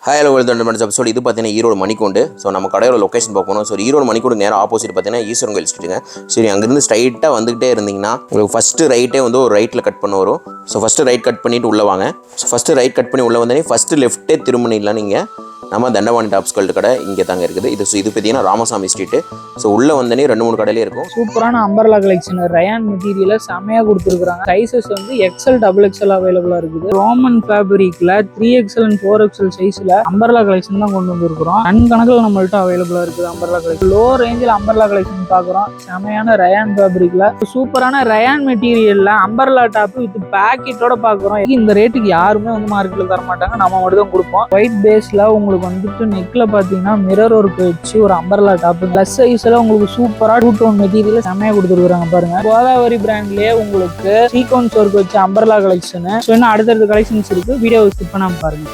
Hi hello welcome to episode. இது பார்த்தீங்கன்னா Erode மணிக்கூண்டு. So நம்ம கடையோட லொக்கேஷன் பார்க்கணும். ஸோ ஈரோடு மணிக்கூண்டு நேரம் ஆப்போசிட் பார்த்தீங்கன்னா ஈஸ்வரன் கோயில் ஸ்ட்ரீட்டுங்க. சரி, அங்கேருந்து ஸ்ட்ரைட்டாக வந்துகிட்டே இருந்தீங்கன்னா உங்களுக்கு ஃபஸ்ட்டு ரைட்டே வந்து ஒரு ரைட்டில் கட் பண்ண வரும். ஸோ ஃபஸ்ட்டு ரைட் கட் பண்ணிவிட்டு உள்ளே வாங்க. ஸோ ஃபஸ்ட்டு ரைட் கட் பண்ணி உள்ளே வந்தோடனே ஃபஸ்ட்டு லெஃப்ட்டே திரும்பினீங்களா நீங்கள் நம்ம தண்டவாணி டாப்ஸ் கல்ட்டு கடை இங்கே தாங்க இருக்குது. இது பார்த்தீங்கன்னா ராமசாமி ஸ்ட்ரீட்டு. ஸோ உள்ளே வந்தனே 2-3 கடையிலே இருக்கும். சூப்பரான அம்பர்லா கலெக்ஷன் ரயான் மெட்டீரியலை செமையாக கொடுத்துருக்காங்க. சைஸஸ் வந்து எக்ஸல் XXL அவைலபிளாக இருக்குது. ரோமன் ஃபேப்ரிக்ல 3XL and 4XL சைஸில் அம்பர்லா கலெக்ஷன் தான் கொண்டு வந்துருக்கிறோம். கணக்கில் நம்மள்ட்ட அவைலபிளாக இருக்குது அம்பர்லா கலெக்ஷன். லோ ரேஞ்சில் அம்பர்லா கலெக்ஷன் பார்க்குறோம். செமையான ரயான் ஃபேப்ரிக்ல சூப்பரான ரயான் மெட்டீரியல்ல அம்பர்லா டாப் வித் பேக்கெட்டோட பார்க்குறோம். இந்த ரேட்டுக்கு யாருமே வந்து மார்க்கெட்டில் தர மாட்டாங்க, நம்ம மட்டும் தான் கொடுப்போம். ஒயிட் பேஸில் உங்களுக்கு வந்துட்டு நெக்ல பார்த்தீங்கன்னா மிரர் ஒர்க் வச்சு ஒரு அம்பர்லா டாப் பிளஸ் சைஸ்ல உங்களுக்கு சூப்பரா 2 டோன் மெட்டீரியல் செமையா கொடுத்துருக்காங்க பாருங்க. கோதாவரி பிராண்ட்லயே உங்களுக்கு சீக்வன்ஸ் ஒர்க் வச்சு அம்பர்லா கலெக்ஷன். ஸோ இன்னும் அடுத்தடுத்த கலெக்ஷன்ஸ் இருக்கு, வீடியோவை ஸ்கிப் பண்ணாம பாருங்க.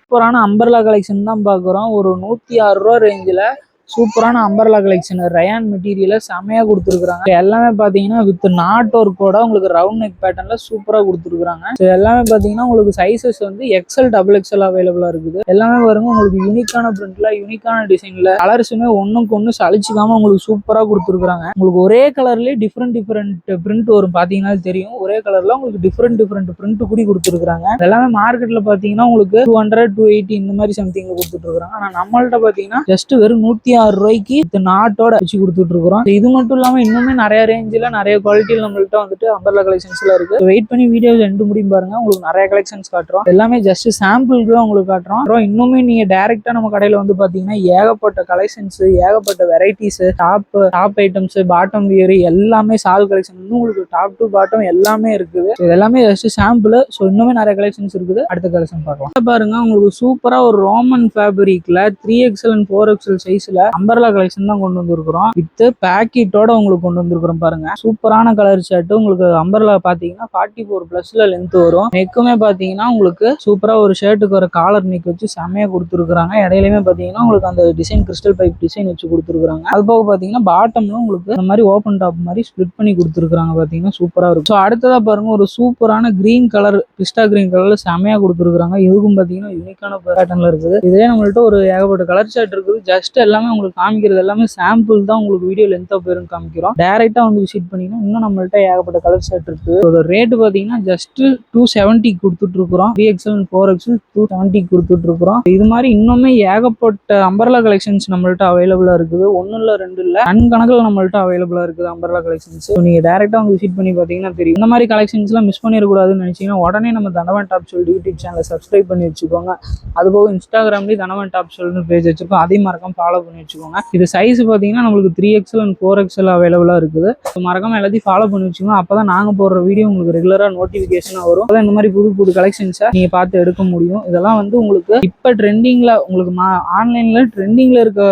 சூப்பரான அம்பர்லா கலெக்ஷன் தான் பார்க்குறோம். ஒரு 106 ரூபா ரேஞ்சில் சூப்பரான அம்பர்லா கலெக்ஷன் ரயான் மெட்டீரியலை செமையாக கொடுத்துருக்காங்க. எல்லாமே பார்த்தீங்கன்னா வித் நாட் ஒர்க்கோட உங்களுக்கு ரவுண்ட் நெக் பேட்டர்ல சூப்பராக கொடுத்துருக்காங்க. எல்லாமே பார்த்தீங்கன்னா உங்களுக்கு சைஸஸ் வந்து எக்ஸல் XXL அவைலபிளாக இருக்குது. எல்லாமே பாருங்க உங்களுக்கு யூனிக்கான பிரிண்ட்ல யூனிக்கான டிசைன்ல கலர்ஸுமே ஒன்றுக்கு ஒன்று சலிச்சிக்காம உங்களுக்கு சூப்பராக கொடுத்துருக்காங்க. உங்களுக்கு ஒரே கலர்லேயே டிஃப்ரெண்ட் பிரிண்ட் வரும், பார்த்தீங்கன்னா தெரியும். ஒரே கலர்ல உங்களுக்கு டிஃப்ரெண்ட் பிரிண்ட் கூடி கொடுத்துருக்காங்க. எல்லாமே மார்க்கெட்ல பார்த்தீங்கன்னா உங்களுக்கு 200 280 இந்த மாதிரி சம்திங்ல கொடுத்துட்டு இருக்காங்க. ஆனால் நம்மள்ட்ட பார்த்தீங்கன்னா ஜஸ்ட் வெறும் 106 ரூபாய்க்கு நாட்டோட வச்சு கொடுத்துட்டு இருக்கிறோம். இது மட்டும் இல்லாம இன்னுமே நிறைய ரேஞ்சில் நிறைய குவாலிட்டியில் நம்மள்ட்ட வந்துட்டு அம்பர்லா கலெக்ஷன்ஸ்ல இருக்கு. வெயிட் பண்ணி வீடியோ ரெண்டு முடியும் பாருங்க, உங்களுக்கு நிறைய கலெக்ஷன்ஸ் காட்டுறோம். எல்லாமே ஜஸ்ட் சாம்பிளுக்கு தான் உங்களுக்கு காட்டுறோம். இன்னுமே நீங்க டைரக்டா நம்ம கடையில வந்து பாத்தீங்கன்னா ஏகப்பட்ட கலெக்ஷன்ஸ், ஏகப்பட்ட varieties, top items, bottom wear எல்லாமே சால் கலெக்ஷன் உங்களுக்கு டாப் டு பாட்டம் எல்லாமே இருக்குது. இது எல்லாமே ஜஸ்ட் சாம்பிள். ஸோ இன்னுமே நிறைய கலெக்ஷன்ஸ் இருக்குது. அடுத்த கலெக்ஷன் பார்க்கலாம். பாருங்க உங்களுக்கு சூப்பரா ஒரு ரோமன் ஃபேப்ரிக்ல 3XL and 4XL சைஸ்ல அம்பர்லா கலெக்ஷன் தான் கொண்டு வந்திருக்கிறோம். வித் பேக்கெட்டோட உங்களுக்கு கொண்டு வந்திருக்கிறோம் பாருங்க. சூப்பரான கலர் ஷர்ட். உங்களுக்கு அம்பர்லா பாத்தீங்கன்னா 44+ லென்த் வரும். நெக்குமே பாத்தீங்கன்னா உங்களுக்கு சூப்பரா ஒரு ஷர்ட்டுக்கு ஒரு காலர் நெக் வச்சு செமையா கொடுத்துருக்காங்க. இடையிலுமே பாத்தீங்கன்னா உங்களுக்கு அந்த டிசைன் கிறிஸ்டல் பைப் டிசைன் வச்சு கொடுத்துருக்காங்க. அது போக பாத்தீங்கன்னா பாட்டம்ல உங்களுக்கு இந்த மாதிரி ஓப்பன் டாப் மாதிரி ஸ்பிளிட் பண்ணி கொடுத்துருக்காங்க. பாத்தீங்கன்னா சூப்பரா இருக்கும். ஸோ அடுத்ததா பாருங்க ஒரு சூப்பரான கிரீன் கலர், பிஸ்டா கிரீன் கலர்ல செமையா கொடுத்துருக்காங்க. இதுக்கும் பாத்தீங்கன்னா யூனிக்கான பேட்டர்ன்ல இருக்குது. இதே நம்மள்ட்ட ஒரு ஏகப்பட்ட கலர் ஷர்ட் இருக்குது. ஜஸ்ட் எல்லாமே உங்களுக்கு காமிக்கிறது எல்லாமே சாம்பிள் தான். உங்களுக்கு வீடியோ லென்த்தா போயிரும் காமிக்கிறோம். டைரக்டா வந்து விசிட் பண்ணிங்கன்னா இன்னும் நம்மள்ட்ட ஏகப்பட்ட கலர் ஷர்ட் இருக்கு. ஒரு ரேட் பாத்தீங்கன்னா ஜஸ்ட் 270 கொடுத்துட்டு இருக்கிறோம். 3XL and 4XL 270 கொடுத்துட்டு இருக்கிறோம். இது மாதிரி இன்னுமே ஏகப்பட்ட அம்பர்லா கலெக்ஷன்ஸ் நம்மள்ட்ட அவைலபிளா இருக்குது. 1 இல்ல 2 இல்ல கணக்கில் நம்மள்ட்ட அவைலபிளா இருக்குது அம்பர்லா கலெக்ஷன்ஸ். நீங்க டைரக்டா வந்து விசிட் பண்ணி பாத்தீங்கன்னா தெரியும். இந்த மாதிரி கலெக்ஷன்ஸ் எல்லாம் மிஸ் பண்ணிடக்கூடாதுன்னு நினைச்சீங்கன்னா உடனே நம்ம தண்டவான் டாப் சொல்லி யூடியூப் சேனலை சப்ஸ்கிரைப் பண்ணி வச்சுக்கோங்க. அதுபோக இன்ஸ்டாகிராம்லயும் தண்டவான் டாப் சொல்லி பேஜ் வச்சிருக்கோம், அதையும் மறக்காம ஃபாலோ பண்ணி வச்சுக்கோங்க. இது சைஸ் பாத்தீங்கன்னா நம்மளுக்கு 3XL and 4XL அவைலபிளா இருக்குது. மறக்காம எல்லாத்தையும் ஃபாலோ பண்ணி வச்சுக்கோங்க. அப்பதான் நாங்க போடுற வீடியோ உங்களுக்கு ரெகுலரா நோட்டிபிகேஷன் வரும். அதான் இந்த மாதிரி புது கலெக்ஷன்ஸை நீங்க பார்த்து எடுக்க முடியும். இதெல்லாம் வந்து உங்களுக்கு இப்ப ட்ரெண்டிங்ல உங்களுக்கு ஆன்லைன்ல ட்ரெண்டிங்ல இருக்க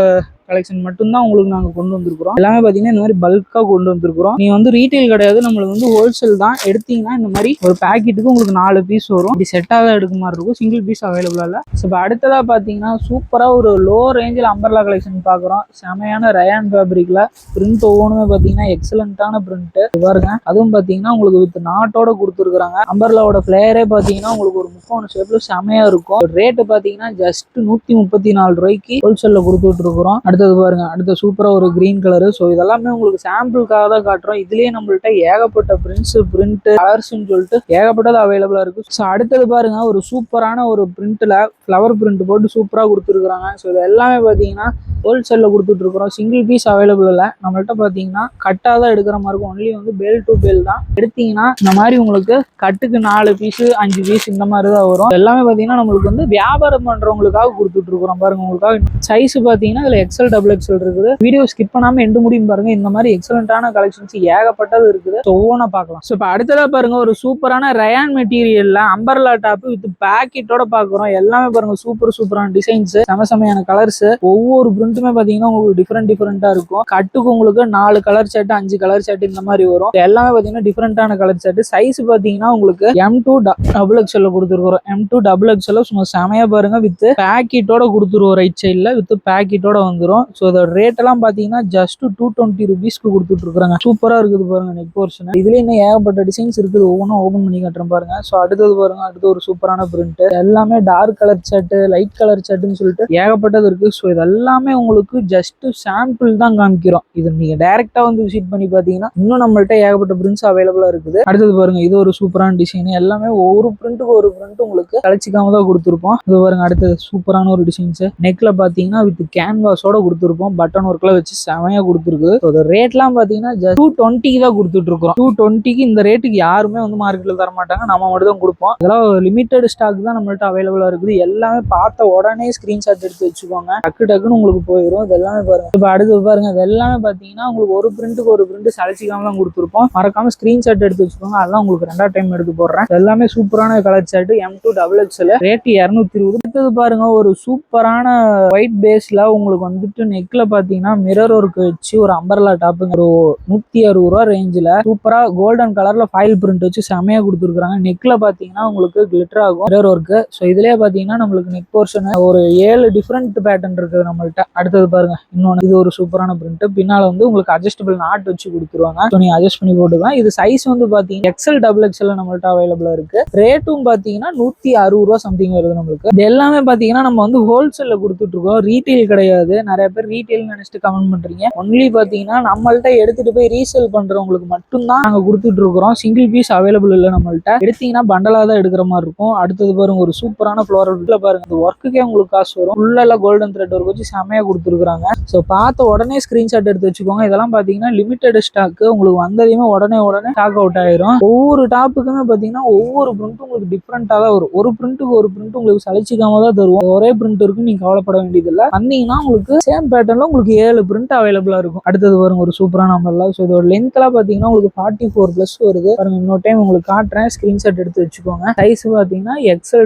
கலெக்ஷன் மட்டும்தான் உங்களுக்கு நாங்கள் கொண்டு வந்திருக்கிறோம். எல்லாமே பார்த்தீங்கன்னா இந்த மாதிரி பல்காக கொண்டு வந்திருக்கிறோம். நீங்க வந்து ரீட்டைல் கிடையாது, நம்மளுக்கு வந்து ஹோல்சேல் தான். எடுத்தீங்கன்னா இந்த மாதிரி ஒரு பேக்கெட்டுக்கு உங்களுக்கு 4 பீஸ் வரும். இப்படி செட்டாக தான் எடுக்க மாதிரி இருக்கும். சிங்கிள் பீஸ் அவைலபிளா இல்லை. ஸோ இப்போ அடுத்ததாக பார்த்தீங்கன்னா சூப்பராக ஒரு லோ ரேஞ்சில் அம்பர்லா கலெக்ஷன் பார்க்குறோம். செமையான ரயான் ஃபேப்ரிக்ல பிரிண்ட் ஒவ்வொன்றுமே பார்த்தீங்கன்னா எக்ஸலண்டான பிரிண்ட் பாருங்க. அதுவும் பார்த்தீங்கன்னா உங்களுக்கு வித் நாட்டோட கொடுத்துருக்காங்க. அம்பர்லாவோட ஃபிளேயரே பார்த்தீங்கன்னா உங்களுக்கு ஒரு 3 ஷேப்ல செமையா இருக்கும். ரேட்டு பார்த்தீங்கன்னா ஜஸ்ட் 134 ரூபாய்க்கு ஹோல்சேல்ல கொடுத்துட்டு இருக்கிறோம். அடுத்தது பாருங்க, அடுத்த சூப்பரா ஒரு கிரீன் கலரு. ஸோ இதெல்லாமே உங்களுக்கு சாம்பிளுக்காக தான் காட்டுறோம். இதுலயே நம்மள்ட்ட ஏகப்பட்ட பிரிண்ட் கலர்ஸ்ன்னு சொல்லிட்டு ஏகப்பட்டது அவைலபிளா இருக்கு. ஸோ அடுத்தது பாருங்க ஒரு சூப்பரான ஒரு பிரிண்ட்ல ஃபிளவர் பிரிண்ட் போட்டு சூப்பரா கொடுத்துருக்காங்க. ஸோ இது எல்லாமே பாத்தீங்கன்னா ஹோல்சேல்ல கொடுத்துட்டு இருக்கிறோம். சிங்கிள் பீஸ் அவைலபிள் இல்லை. நம்மள்ட்ட பாத்தீங்கன்னா கட்டாக தான் எடுக்கிற மாதிரி இருக்கும். ஒன்லி வந்து பேல் டு பேல் தான். எடுத்தீங்கன்னா இந்த மாதிரி உங்களுக்கு கட்டுக்கு 4 பீஸ் 5 பீஸ் இந்த மாதிரி தான் வரும். எல்லாமே பாத்தீங்கன்னா நம்மளுக்கு வந்து வியாபாரம் பண்றவங்களுக்காக கொடுத்துட்டு இருக்கிறோம் பாருங்க. உங்களுக்காக சைஸ் பாத்தீங்கன்னா இதுல XL XXL இருக்குது. வீடியோ ஸ்கிப் பண்ணாம எண்டு முடியும் பாருங்க. இந்த மாதிரி எக்ஸலண்டான கலெக்ஷன்ஸ் ஏகப்பட்டது இருக்குது. ஒவ்வொன்றா பார்க்கலாம். ஸோ இப்போ அடுத்ததா பாருங்க ஒரு சூப்பரான ரயான் மெட்டீரியல்ல அம்பர்லா டாப் வித் பேக்கெட்டோட பாக்குறோம். எல்லாமே பாருங்க சூப்பரான டிசைன்ஸ், செமையான கலர்ஸ். ஒவ்வொரு பிரிண்ட்டுமே பாத்தீங்கன்னா உங்களுக்கு டிஃபரெண்டா இருக்கும். கட்டுக்கு உங்களுக்கு 4 கலர் ஷர்ட் 5 கலர் ஷர்ட் இந்த மாதிரி வரும். எல்லாமே பாத்தீங்கன்னா டிஃபரெண்டான கலர் ஷர்ட். சைஸ் பாத்தீங்கன்னா உங்களுக்கு M2 XXL கொடுத்துருக்கோம். M2 XXL சும்மா செமையா பாருங்க. வித் பேக்கெட்டோட கொடுத்துருவோம். ரைட் சைட்ல வித் பேக்கெட்டோட வந்துடும். வரும். ஸோ இதோட ரேட் எல்லாம் பார்த்தீங்கன்னா ஜஸ்ட் 220 ருபீஸ்க்கு கொடுத்துட்டு இருக்காங்க. சூப்பராக இருக்குது பாருங்க நெக் போர்ஷன். இதுல இன்னும் ஏகப்பட்ட டிசைன்ஸ் இருக்குது. ஒவ்வொன்றும் ஓப்பன் பண்ணி காட்டுறேன் பாருங்க. ஸோ அடுத்தது பாருங்க, அடுத்து ஒரு சூப்பரான பிரிண்ட். எல்லாமே dark colour shirt, light colour ஷர்ட்னு சொல்லிட்டு ஏகப்பட்டது இருக்கு. ஸோ இது எல்லாமே உங்களுக்கு ஜஸ்ட் சாம்பிள் தான் காமிக்கிறோம். இது நீங்க டைரக்டா வந்து விசிட் பண்ணி பார்த்தீங்கன்னா இன்னும் நம்மள்ட்ட ஏகப்பட்ட பிரிண்ட்ஸ் அவைலபிளா இருக்குது. அடுத்தது பாருங்க, இது ஒரு சூப்பரான டிசைன். எல்லாமே ஒவ்வொரு பிரிண்ட்டுக்கு ஒரு பிரிண்ட் உங்களுக்கு கழிச்சிக்காம தான் கொடுத்துருப்போம். இது பாருங்க, அடுத்தது சூப்பரான ஒரு டிசைன்ஸ். நெக்ல பாத்தீங்கன்னா வித் கேன்வாஸோட கொடுத்துருப்போம். பட்டன் ஒர்க்ல வச்சு செமையா கொடுத்துருக்கு. ரேட்லாம் பாத்தீங்கன்னா 220 தான் கொடுத்துட்டு இருக்கோம். 220க்கு இந்த ரேட்டுக்கு யாருமே வந்து மார்க்கெட்ல தர மாட்டாங்க. நம்ம மட்டும் தான் கொடுப்போம். இதெல்லாம் லிமிடெட் ஸ்டாக் தான் நம்மள்ட்ட அவைலபிளா இருக்குது. எல்லாமே பார்த்த உடனே ஸ்கிரீன்ஷாட் எடுத்து வச்சுக்கோங்க. டக்கு டக்குன்னு உங்களுக்கு போயிடும். இது எல்லாமே பாருங்க. இப்போ அடுத்து பாருங்க, இது எல்லாமே பாத்தீங்கன்னா உங்களுக்கு ஒரு பிரிண்ட்டுக்கு ஒரு பிரிண்ட் சளிச்சிக்காம தான் கொடுத்துருப்போம். மறக்காம ஸ்கிரீன்ஷாட் எடுத்து வச்சுக்கோங்க. அதெல்லாம் உங்களுக்கு 2வது டைம் எடுத்து போடுறேன். எல்லாமே சூப்பரான கலர் ஷர்ட் M2XXL ரேட் 220. அடுத்தது பாருங்க, ஒரு சூப்பரான ஒயிட் பேஸ்ல உங்களுக்கு வந்துட்டு நெக்ல பாத்தீங்கன்னா மிரர் ஒர்க் வச்சு ஒரு அம்பர்லா டாப்புங்க. ஒரு 160 ரூபா ரேஞ்சில் சூப்பரா கோல்டன் கலர்ல ஃபைல் பிரிண்ட் வச்சு செமையா கொடுத்துருக்காங்க. நெக்ல பாத்தீங்கன்னா உங்களுக்கு கிளிட்டர் ஆகும் மிரர் ஒர்க். ஸோ இதுலயே பாத்தீங்கன்னா நம்மளுக்கு நெக் போர்ஷன் ஒரு 7 டிஃப்ரெண்ட் பேட்டர்ன் இருக்குது நம்மள்ட்ட. அடுத்தது பாருங்க, இன்னொன்று இது ஒரு சூப்பரான பிரிண்ட். பின்னால வந்து உங்களுக்கு அட்ஜஸ்டபிள் நாட் வச்சு கொடுத்துருவாங்க. ஸோ நீங்க அட்ஜஸ்ட் பண்ணி போட்டுக்கலாம். இது சைஸ் வந்து பாத்தீங்கன்னா XL நம்மள்ட்ட அவைலபிளா இருக்கு. ரேட்டும் பாத்தீங்கன்னா 160 ரூபா சம்திங் வருது நம்மளுக்கு. இது எல்லாமே பாத்தீங்கன்னா நம்ம வந்து ஹோல்சேல்ல கொடுத்துட்டு இருக்கோம். ரீட்டைல் கிடையாது. நிறைய பேர் ரீட்டைல் நினைச்சிட்டு கமெண்ட் பண்றீங்க. ஒன்லி பாத்தீங்கன்னா நம்மள்ட்ட எடுத்துட்டு போய் ரீசேல் பண்றவங்களுக்கு மட்டும்தான் நாங்க கொடுத்துட்டு இருக்கிறோம். சிங்கிள் பீஸ் அவைலபிள் இல்லை நம்மள்ட்ட. எடுத்தீங்கன்னா பண்டலா தான் எடுக்கிற மாதிரி இருக்கும். அடுத்தது பாருங்க, ஒரு சூப்பரான ஃப்ளோரல் பாருங்க. இந்த ஒர்க்குக்கே உங்களுக்கு காசு வரும். ஃபுல்லா கோல்டன் த்ரெட் ஒர்க் வச்சு செமையா கொடுத்துருக்காங்க. ஸோ பார்த்த உடனே ஸ்கிரீன்ஷாட் எடுத்து வச்சுக்கோங்க. இதெல்லாம் பாத்தீங்கன்னா லிமிடெட் ஸ்டாக். உங்களுக்கு வந்ததையுமே உடனே ஸ்டாக் அவுட் ஆயிரும். ஒவ்வொரு டாப்புக்குமே பாத்தீங்கன்னா ஒவ்வொரு பிரிண்ட்டும் உங்களுக்கு டிஃப்ரெண்டா தான் வரும். ஒரு பிரிண்ட்டுக்கு ஒரு பிரிண்ட் உங்களுக்கு சளிச்சிக்காம தான் தருவோம். ஒரே பிரிண்ட் இருக்கு, நீங்க கவலைப்பட வேண்டியது இல்லை. வந்தீங்கன்னா உங்களுக்கு சேம் பேட்டர்ல உங்களுக்கு 7 பிரிண்ட் அவைலபிளா இருக்கும். அடுத்தது வரும் ஒரு சூப்பரான அம்பர்லா. ஸோ இதோட லென்த் எல்லாம் பாத்தீங்கன்னா உங்களுக்கு 44+ வருது பாருங்க. இன்னொரு டைம் உங்களுக்கு காட்டுறேன், ஸ்கிரீன்ஷாட் எடுத்து வச்சுக்கோங்க. சைஸ் பாத்தீங்கன்னா XL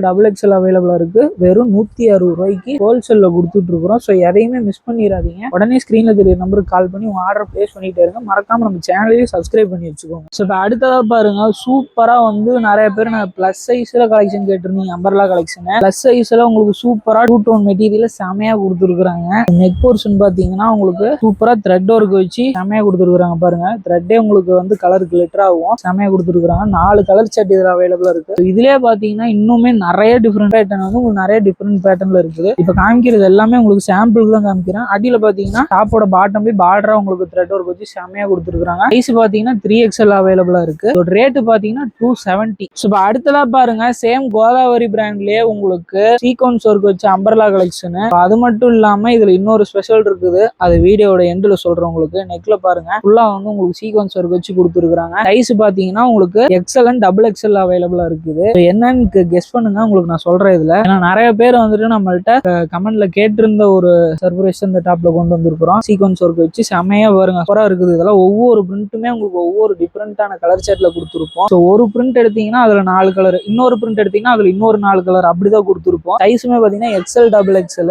அவைலபிளா இருக்கு. வெறும் 160 ரூபாய்க்கு ஹோல்சேல்ல கொடுத்துட்டு இருக்கிறோம். ஸோ எதையுமே மிஸ் பண்ணிடாதீங்க. உடனே ஸ்கிரீன்ல தெரிய நம்பருக்கு கால் பண்ணி உங்க ஆர்டர் பிளேஸ் பண்ணிட்டே இருங்க. மறக்காம நம்ம சேனலையும் சப்ஸ்கிரைப் பண்ணி வச்சுக்கோங்க. ஸோ இப்போ அடுத்ததா பாருங்க, சூப்பரா வந்து நிறைய பேர் நான் பிளஸ் சைஸ்ல கலெக்ஷன் கேட்டிருந்தீங்க. அம்பர்லா கலெக்ஷன் பிளஸ் சைஸ்ல உங்களுக்கு சூப்பரா 2 டோன் மெட்டீரியல் செமையா கொடுத்துருக்காங்க. நெக் போர்ஷன் பாத்தீங்கன்னா உங்களுக்கு சூப்பரா த்ரெட் ஒர்க் வச்சு செமையா கொடுத்துருக்காங்க பாருங்க. த்ரெட்டே உங்களுக்கு வந்து கலர் கிளிட்டர் ஆகும். செமையா கொடுத்துருக்காங்க. 4 கலர் ஷர்ட் இதுல அவைலபிளா இருக்கு. இதுலயே பாத்தீங்கன்னா இன்னுமே நிறைய டிஃப்ரெண்ட் பேட்டர்ன் வந்து உங்களுக்கு நிறைய டிஃப்ரெண்ட் பேட்டர்ன்ல இருக்குது. இப்ப காமிக்கிறது எல்லாமே உங்களுக்கு சாம்பிளுக்கு தான் காமிக்கிறேன். அடியில பாத்தீங்கன்னா டாப்போட பாட்டம்ல பார்டரா உங்களுக்கு த்ரெட் ஒர்க் வச்சு செமையா கொடுத்துருக்காங்க. சைஸ் பாத்தீங்கன்னா 3XL அவைலபிளா இருக்கு. ரேட் பாத்தீங்கன்னா 270. ஸோ இப்போ அடுத்ததா பாருங்க, சேம் கோதாவரி பிராண்ட்லயே உங்களுக்கு சீக்வன்ஸ் ஒர்க் வச்சு அம்பர்லா கலெக்ஷன். அது மட்டும் இல்லாம இதுல இன்னொரு ஸ்பெஷல் இருக்குது. அது வீடியோட எண்ட்ல சொல்றேன் உங்களுக்கு. நெக்ல பாருங்க, ஃபுல்லா வந்து உங்களுக்கு சீக்வன்ஸ் ஒர்க் வச்சு கொடுத்துருக்காங்க. சைஸ் பாத்தீங்கன்னா உங்களுக்கு XL and XXL அவைலபிளா இருக்குது. என்னன்னு கெஸ் பண்ணுங்க, உங்களுக்கு நான் சொல்றேன் இதுல. ஏன்னா நிறைய பேர் வந்துட்டு நம்மள்ட்ட கமெண்ட்ல கேட்டிருந்த ஒரு சர்ப்ரைஸ் இந்த டாப்ல கொண்டு வந்திருக்கிறோம். சீக்வன்ஸ் ஒர்க் வச்சு செமையா பாருங்க, சூப்பரா இருக்குது. இதெல்லாம் ஒவ்வொரு பிரிண்ட்டுமே உங்களுக்கு ஒவ்வொரு டிஃப்ரெண்டான கலர் ஷர்ட்ல கொடுத்துருப்போம். ஸோ ஒரு பிரிண்ட் எடுத்தீங்கன்னா அதுல 4 கலர், இன்னொரு பிரிண்ட் எடுத்தீங்கன்னா அதுல இன்னொரு 4 கலர் அப்படிதான் கொடுத்துருப்போம். சைஸுமே பாத்தீங்கன்னா XL.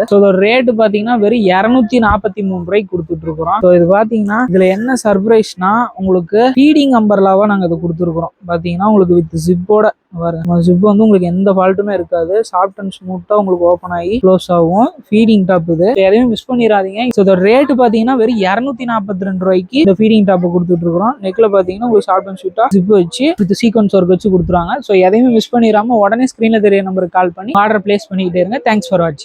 ஸோ இதோட ரேட் பாத்தீங்கன்னா வெறும் 243 ரூபாய்க்கு கொடுத்துட்டு இருக்கிறோம். ஸோ இது பாத்தீங்கன்னா இதுல என்ன சர்ப்ரைஸ்னா உங்களுக்கு ஃபீடிங் அம்பர்லாவா நாங்க இதை கொடுத்துருக்கிறோம். பாத்தீங்கன்னா உங்களுக்கு வித் ஜிப்போட பாருங்க. ஜிப் வந்து உங்களுக்கு எந்த ஃபால்ட்டுமே இருக்காது. சாஃப்ட் அண்ட் ஸ்மூத்தா உங்களுக்கு ஓப்பன் ஆகி க்ளோஸ் ஆகும். ஃபீடிங் டாப் இது. எதையும் மிஸ் பண்ணிடாதீங்க. ஸோ இதோட ரேட் பாத்தீங்கன்னா வெறும் 242 ரூபாய்க்கு இந்த ஃபீடிங் டாப் கொடுத்துட்டு இருக்கிறோம். நெக்ல பாத்தீங்கன்னா உங்களுக்கு சாஃப்ட் அண்ட் ஸ்வீட்டா ஜிப் வச்சு வித் சீக்வன்ஸ் ஒர்க் வச்சு கொடுத்துருவாங்க. ஸோ எதையுமே மிஸ் பண்ணிடாம உடனே ஸ்கிரீன்ல தெரிய நம்பருக்கு கால் பண்ணி ஆர்டர் பிளேஸ் பண்ணிக்கிட்டே இருங்க. தேங்க்ஸ் ஃபார் வாட்சிங்.